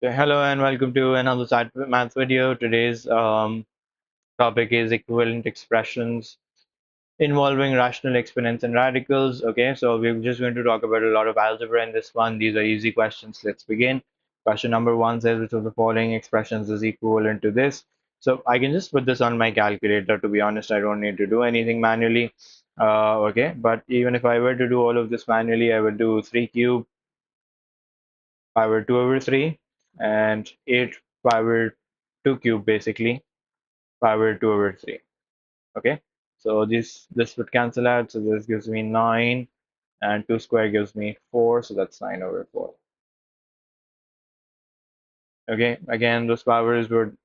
Hello and welcome to another side math video. Today's topic is equivalent expressions involving rational exponents and radicals. Okay, so we're just going to talk about a lot of algebra in this one. These are easy questions. Let's begin. Question number one says which of the following expressions is equivalent to this. So I can just put this on my calculator. To be honest, I don't need to do anything manually. Okay, but even if I were to do all of this manually, I would do 3 cubed power 2 over 3 and 8 power 2 cube basically power 2 over 3. Okay, so this would cancel out, so this gives me 9 and 2 square gives me 4, so that's 9 over 4. Okay, again those powers would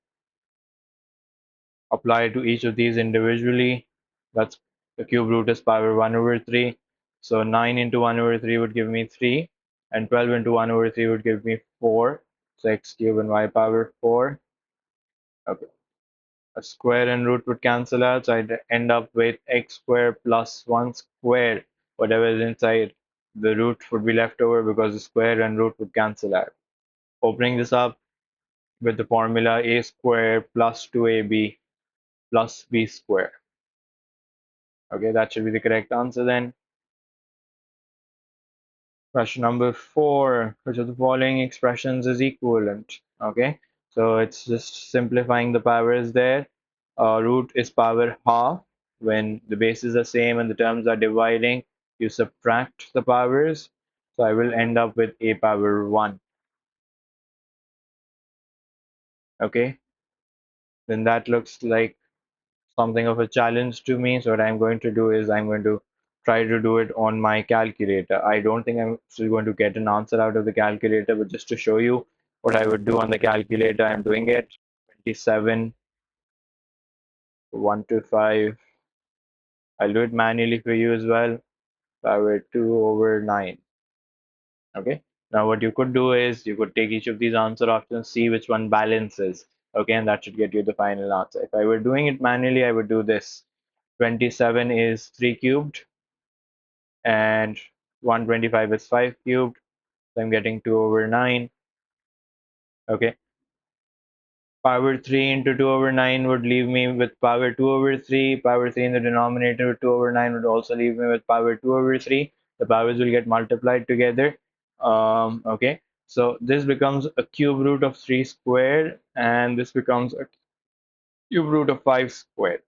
apply to each of these individually. That's the cube root is power 1 over 3, so 9 into 1 over 3 would give me 3 and 12 into 1 over 3 would give me 4, so x cube and y power 4. Okay, a square and root would cancel out, so I'd end up with x squared plus 1 squared. Whatever is inside, the root would be left over because the square and root would cancel out. Opening this up with the formula a squared plus 2ab plus b squared. Okay, that should be the correct answer then. Question number 4, which of the following expressions is equivalent? Okay, so it's just simplifying the powers there. Root is power half. When the bases are same and the terms are dividing, you subtract the powers. So I will end up with a power 1. Okay, then that looks like something of a challenge to me. So what I'm going to do is I'm going to try to do it on my calculator. I don't think I'm still going to get an answer out of the calculator, but just to show you what I would do on the calculator, I'm doing it. 27, 1 to 5. I'll do it manually for you as well. Power 2 over 9. Okay. Now what you could do is you could take each of these answer options, see which one balances. Okay, and that should get you the final answer. If I were doing it manually, I would do this. 27 is 3 cubed and 125 is 5 cubed. So I'm getting 2 over 9. Okay. Power 3 into 2 over 9 would leave me with power 2 over 3. Power 3 in the denominator with 2 over 9 would also leave me with power 2 over 3. The powers will get multiplied together. Okay. So this becomes a cube root of 3 squared and this becomes a cube root of 5 squared.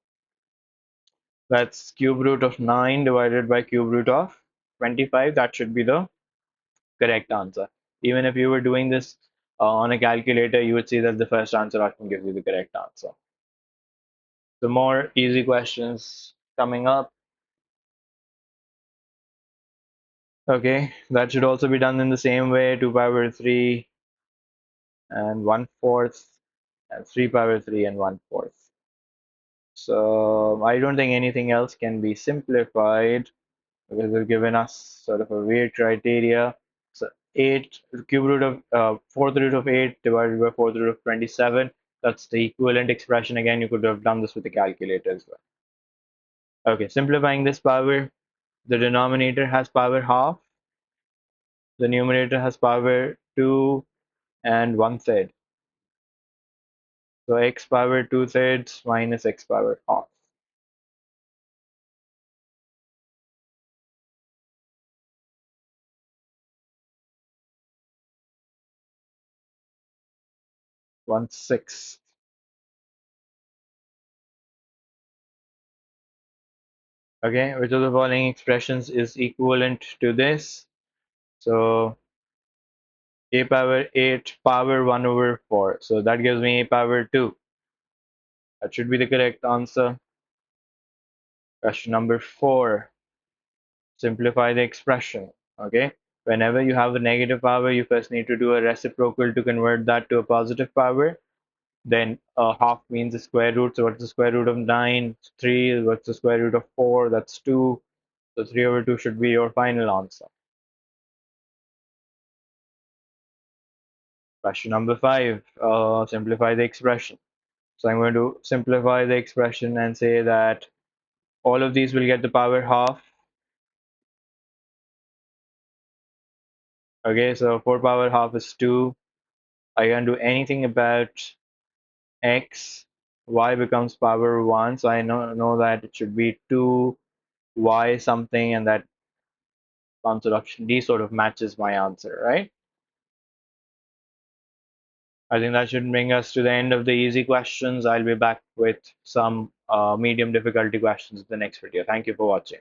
That's cube root of 9 divided by cube root of 25. That should be the correct answer. Even if you were doing this on a calculator, you would see that the first answer often gives you the correct answer. The more easy questions coming up. Okay, that should also be done in the same way, 2 power 3 and 1/4 and 3 power 3 and 1/4. So I don't think anything else can be simplified because they've given us sort of a weird criteria. So 8 cube root of fourth root of 8 divided by fourth root of 27. That's the equivalent expression. Again, you could have done this with the calculator as well. Okay, simplifying this power, the denominator has power half, the numerator has power 2 and 1/3. So x power 2/3 minus x power half. One sixth. Okay, which of the following expressions is equivalent to this? So a power 8 power 1 over 4. So that gives me a power 2. That should be the correct answer. Question number 4. Simplify the expression. Okay. Whenever you have a negative power, you first need to do a reciprocal to convert that to a positive power. Then half means the square root. So what's the square root of 9? 3. What's the square root of 4? That's 2. So 3 over 2 should be your final answer. Question number 5. Simplify the expression. So I'm going to simplify the expression and say that all of these will get the power half. Okay, so 4 power half is 2. I can do anything about x. Y becomes power 1, so I know that it should be 2 y something, and that answer option D sort of matches my answer, right? I think that should bring us to the end of the easy questions. I'll be back with some medium difficulty questions in the next video. Thank you for watching.